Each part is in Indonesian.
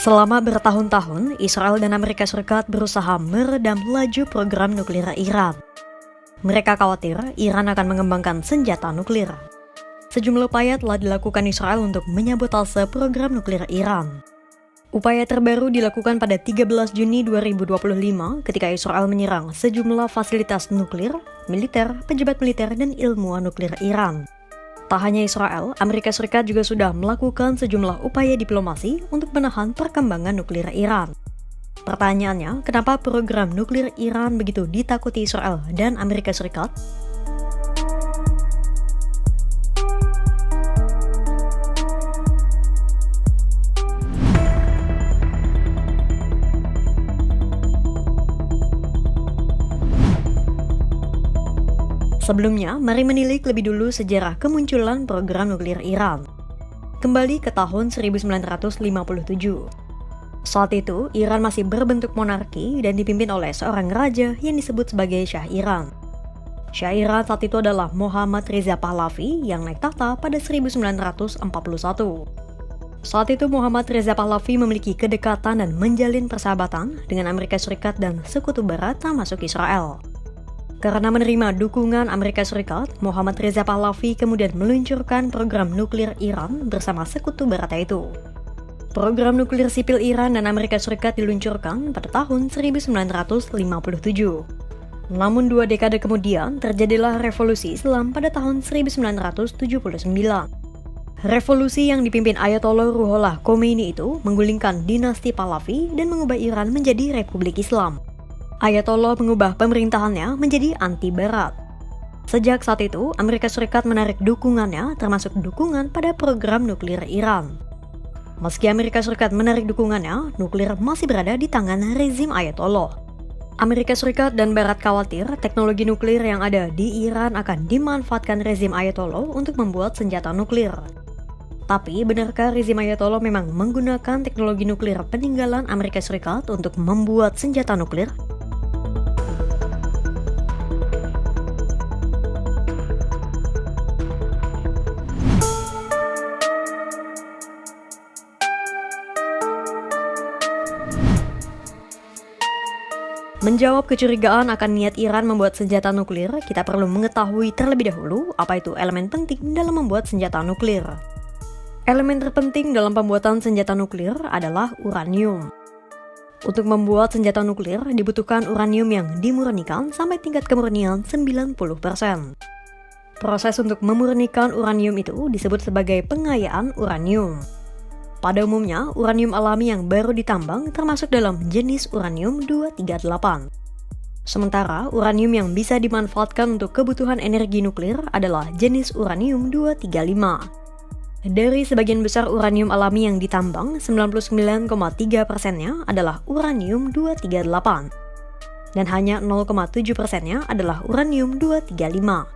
Selama bertahun-tahun, Israel dan Amerika Serikat berusaha meredam laju program nuklir Iran. Mereka khawatir Iran akan mengembangkan senjata nuklir. Sejumlah upaya telah dilakukan Israel untuk menyabotase program nuklir Iran. Upaya terbaru dilakukan pada 13 Juni 2025 ketika Israel menyerang sejumlah fasilitas nuklir, militer, pejabat militer, dan ilmuwan nuklir Iran. Tak hanya Israel, Amerika Serikat juga sudah melakukan sejumlah upaya diplomasi untuk menahan perkembangan nuklir Iran. Pertanyaannya, kenapa program nuklir Iran begitu ditakuti Israel dan Amerika Serikat? Sebelumnya, mari menilik lebih dulu sejarah kemunculan program nuklir Iran. Kembali ke tahun 1957. Saat itu, Iran masih berbentuk monarki dan dipimpin oleh seorang raja yang disebut sebagai Shah Iran. Shah Iran saat itu adalah Mohammad Reza Pahlavi yang naik tahta pada 1941. Saat itu Muhammad Reza Pahlavi memiliki kedekatan dan menjalin persahabatan dengan Amerika Serikat dan Sekutu Barat termasuk Israel. Karena menerima dukungan Amerika Serikat, Mohammad Reza Pahlavi kemudian meluncurkan program nuklir Iran bersama Sekutu Barat itu. Program nuklir sipil Iran dan Amerika Serikat diluncurkan pada tahun 1957. Namun 2 dekade kemudian, terjadilah revolusi Islam pada tahun 1979. Revolusi yang dipimpin Ayatollah Ruhollah Khomeini itu menggulingkan dinasti Pahlavi dan mengubah Iran menjadi Republik Islam. Ayatollah mengubah pemerintahannya menjadi anti-Barat. Sejak saat itu, Amerika Serikat menarik dukungannya, termasuk dukungan pada program nuklir Iran. Meski Amerika Serikat menarik dukungannya, nuklir masih berada di tangan rezim Ayatollah. Amerika Serikat dan Barat khawatir teknologi nuklir yang ada di Iran akan dimanfaatkan rezim Ayatollah untuk membuat senjata nuklir. Tapi, benarkah rezim Ayatollah memang menggunakan teknologi nuklir peninggalan Amerika Serikat untuk membuat senjata nuklir? Menjawab kecurigaan akan niat Iran membuat senjata nuklir, kita perlu mengetahui terlebih dahulu apa itu elemen penting dalam membuat senjata nuklir. Elemen terpenting dalam pembuatan senjata nuklir adalah uranium. Untuk membuat senjata nuklir dibutuhkan uranium yang dimurnikan sampai tingkat kemurnian 90%. Proses untuk memurnikan uranium itu disebut sebagai pengayaan uranium. Pada umumnya, uranium alami yang baru ditambang termasuk dalam jenis uranium-238. Sementara, uranium yang bisa dimanfaatkan untuk kebutuhan energi nuklir adalah jenis uranium-235. Dari sebagian besar uranium alami yang ditambang, 99,3%-nya adalah uranium-238. Dan hanya 0,7%-nya adalah uranium-235.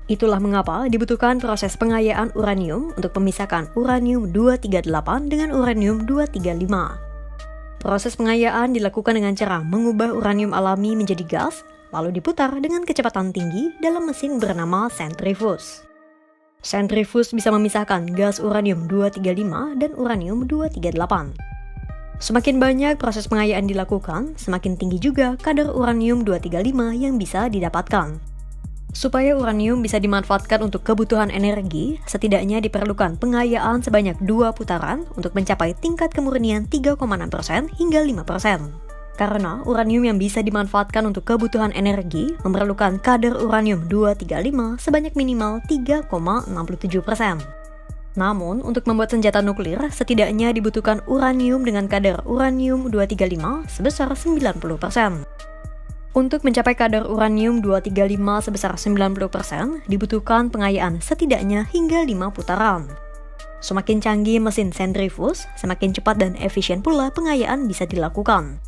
Itulah mengapa dibutuhkan proses pengayaan uranium untuk memisahkan uranium-238 dengan uranium-235. Proses pengayaan dilakukan dengan cara mengubah uranium alami menjadi gas, lalu diputar dengan kecepatan tinggi dalam mesin bernama sentrifuge. Sentrifuge bisa memisahkan gas uranium-235 dan uranium-238. Semakin banyak proses pengayaan dilakukan, semakin tinggi juga kadar uranium-235 yang bisa didapatkan. Supaya uranium bisa dimanfaatkan untuk kebutuhan energi, setidaknya diperlukan pengayaan sebanyak 2 putaran untuk mencapai tingkat kemurnian 3,6% hingga 5%. Karena uranium yang bisa dimanfaatkan untuk kebutuhan energi memerlukan kadar uranium-235 sebanyak minimal 3,67%. Namun, untuk membuat senjata nuklir, setidaknya dibutuhkan uranium dengan kadar uranium-235 sebesar 90%. Untuk mencapai kadar uranium-235 sebesar 90%, dibutuhkan pengayaan setidaknya hingga 5 putaran. Semakin canggih mesin sentrifuge, semakin cepat dan efisien pula pengayaan bisa dilakukan.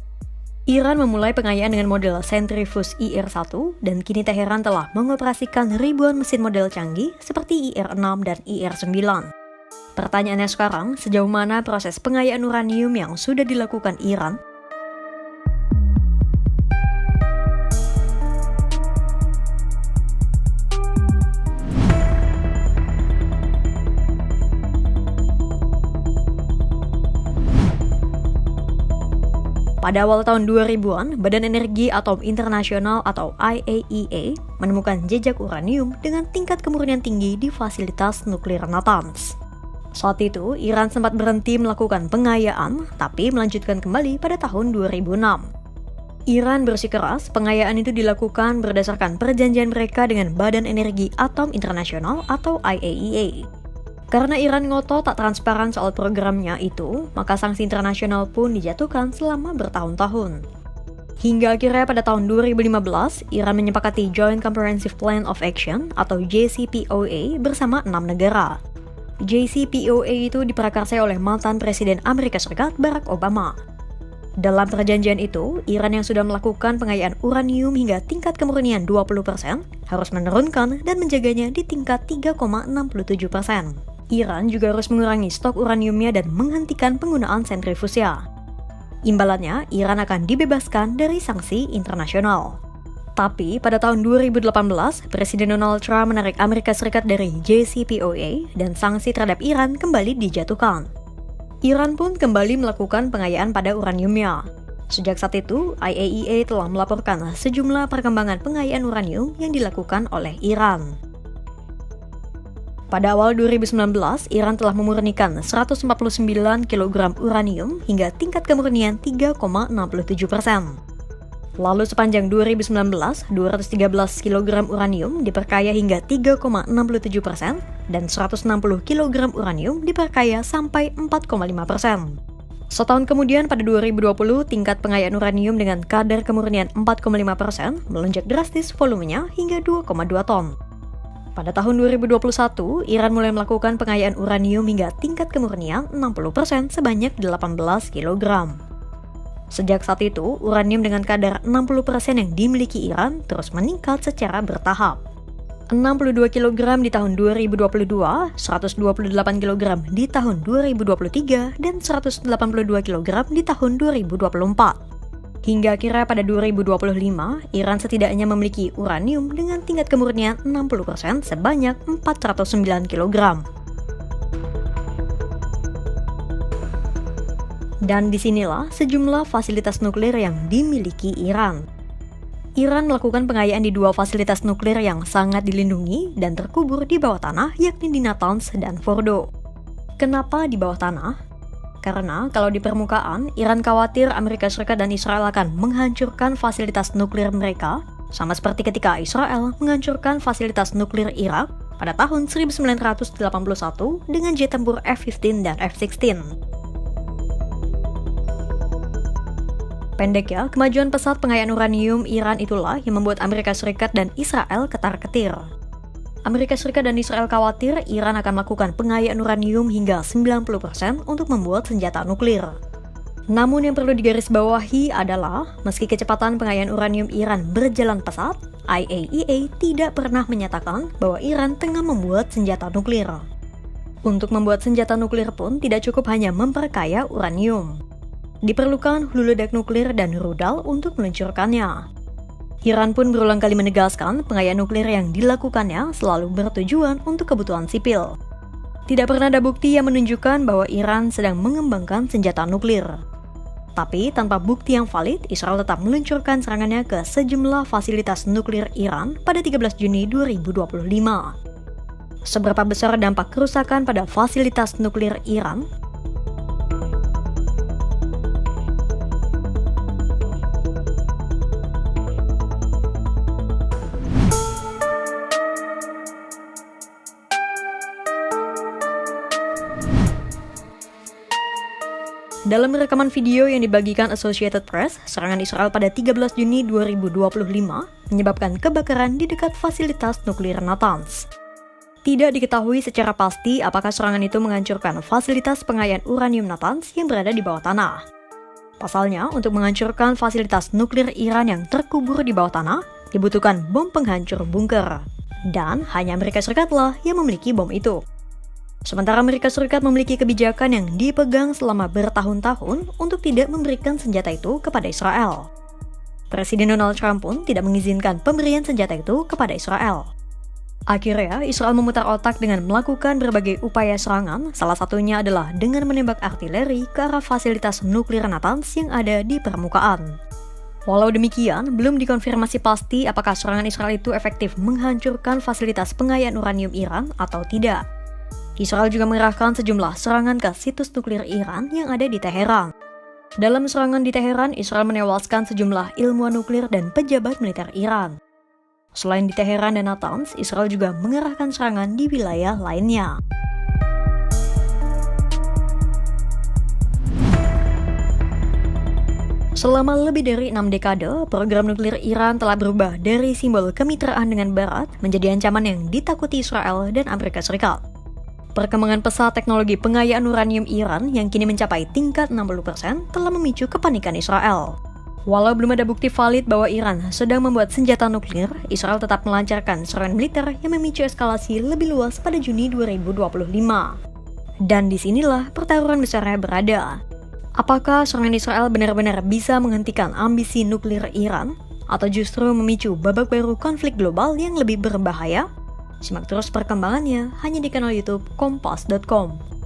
Iran memulai pengayaan dengan model sentrifuge IR-1 dan kini Teheran telah mengoperasikan ribuan mesin model canggih seperti IR-6 dan IR-9. Pertanyaannya sekarang, sejauh mana proses pengayaan uranium yang sudah dilakukan Iran? Pada awal tahun 2000-an, Badan Energi Atom Internasional atau IAEA menemukan jejak uranium dengan tingkat kemurnian tinggi di fasilitas nuklir Natanz. Saat itu, Iran sempat berhenti melakukan pengayaan, tapi melanjutkan kembali pada tahun 2006. Iran bersikeras pengayaan itu dilakukan berdasarkan perjanjian mereka dengan Badan Energi Atom Internasional atau IAEA. Karena Iran ngotot tak transparan soal programnya itu, maka sanksi internasional pun dijatuhkan selama bertahun-tahun. Hingga akhirnya pada tahun 2015, Iran menyepakati Joint Comprehensive Plan of Action atau JCPOA bersama 6 negara. JCPOA itu diprakarsai oleh mantan Presiden Amerika Serikat Barack Obama. Dalam perjanjian itu, Iran yang sudah melakukan pengayaan uranium hingga tingkat kemurnian 20% harus menurunkan dan menjaganya di tingkat 3,67%. Iran juga harus mengurangi stok uraniumnya dan menghentikan penggunaan sentrifusia. Imbalannya, Iran akan dibebaskan dari sanksi internasional. Tapi pada tahun 2018, Presiden Donald Trump menarik Amerika Serikat dari JCPOA dan sanksi terhadap Iran kembali dijatuhkan. Iran pun kembali melakukan pengayaan pada uraniumnya. Sejak saat itu, IAEA telah melaporkan sejumlah perkembangan pengayaan uranium yang dilakukan oleh Iran. Pada awal 2019, Iran telah memurnikan 149 kg uranium hingga tingkat kemurnian 3,67%. Lalu sepanjang 2019, 213 kg uranium diperkaya hingga 3,67% dan 160 kg uranium diperkaya sampai 4,5%. Setahun kemudian pada 2020, tingkat pengayaan uranium dengan kadar kemurnian 4,5% melonjak drastis volumenya hingga 2,2 ton. Pada tahun 2021, Iran mulai melakukan pengayaan uranium hingga tingkat kemurnian 60% sebanyak 18 kg. Sejak saat itu, uranium dengan kadar 60% yang dimiliki Iran terus meningkat secara bertahap. 62 kg di tahun 2022, 128 kg di tahun 2023, dan 182 kg di tahun 2024. Hingga akhirnya pada 2025, Iran setidaknya memiliki uranium dengan tingkat kemurnian 60% sebanyak 409 kg. Dan disinilah sejumlah fasilitas nuklir yang dimiliki Iran. Iran melakukan pengayaan di 2 fasilitas nuklir yang sangat dilindungi dan terkubur di bawah tanah, yakni di Natanz dan Fordo. Kenapa di bawah tanah? Karena kalau di permukaan, Iran khawatir Amerika Serikat dan Israel akan menghancurkan fasilitas nuklir mereka, sama seperti ketika Israel menghancurkan fasilitas nuklir Irak pada tahun 1981 dengan jet tempur F-15 dan F-16. Pendeknya, kemajuan pesat pengayaan uranium Iran itulah yang membuat Amerika Serikat dan Israel ketar-ketir. Amerika Serikat dan Israel khawatir Iran akan melakukan pengayaan uranium hingga 90% untuk membuat senjata nuklir. Namun yang perlu digarisbawahi adalah, meski kecepatan pengayaan uranium Iran berjalan pesat, IAEA tidak pernah menyatakan bahwa Iran tengah membuat senjata nuklir. Untuk membuat senjata nuklir pun tidak cukup hanya memperkaya uranium. Diperlukan hulu ledak nuklir dan rudal untuk meluncurkannya. Iran pun berulang kali menegaskan pengayaan nuklir yang dilakukannya selalu bertujuan untuk kebutuhan sipil. Tidak pernah ada bukti yang menunjukkan bahwa Iran sedang mengembangkan senjata nuklir. Tapi tanpa bukti yang valid, Israel tetap meluncurkan serangannya ke sejumlah fasilitas nuklir Iran pada 13 Juni 2025. Seberapa besar dampak kerusakan pada fasilitas nuklir Iran? Dalam rekaman video yang dibagikan Associated Press, serangan Israel pada 13 Juni 2025 menyebabkan kebakaran di dekat fasilitas nuklir Natanz. Tidak diketahui secara pasti apakah serangan itu menghancurkan fasilitas pengayaan uranium Natanz yang berada di bawah tanah. Pasalnya, untuk menghancurkan fasilitas nuklir Iran yang terkubur di bawah tanah, dibutuhkan bom penghancur bunker. Dan hanya Amerika Serikatlah yang memiliki bom itu. Sementara Amerika Serikat memiliki kebijakan yang dipegang selama bertahun-tahun untuk tidak memberikan senjata itu kepada Israel. Presiden Donald Trump pun tidak mengizinkan pemberian senjata itu kepada Israel. Akhirnya, Israel memutar otak dengan melakukan berbagai upaya serangan, salah satunya adalah dengan menembak artileri ke arah fasilitas nuklir Natanz yang ada di permukaan. Walau demikian, belum dikonfirmasi pasti apakah serangan Israel itu efektif menghancurkan fasilitas pengayaan uranium Iran atau tidak. Israel juga mengerahkan sejumlah serangan ke situs nuklir Iran yang ada di Teheran. Dalam serangan di Teheran, Israel menewaskan sejumlah ilmuwan nuklir dan pejabat militer Iran. Selain di Teheran dan Natanz, Israel juga mengerahkan serangan di wilayah lainnya. Selama lebih dari 6 dekade, program nuklir Iran telah berubah dari simbol kemitraan dengan Barat menjadi ancaman yang ditakuti Israel dan Amerika Serikat. Perkembangan pesat teknologi pengayaan uranium Iran yang kini mencapai tingkat 60% telah memicu kepanikan Israel. Walau belum ada bukti valid bahwa Iran sedang membuat senjata nuklir, Israel tetap melancarkan serangan militer yang memicu eskalasi lebih luas pada Juni 2025. Dan disinilah pertaruhan besarnya berada. Apakah serangan Israel benar-benar bisa menghentikan ambisi nuklir Iran? Atau justru memicu babak baru konflik global yang lebih berbahaya? Simak terus perkembangannya hanya di kanal YouTube Kompas.com.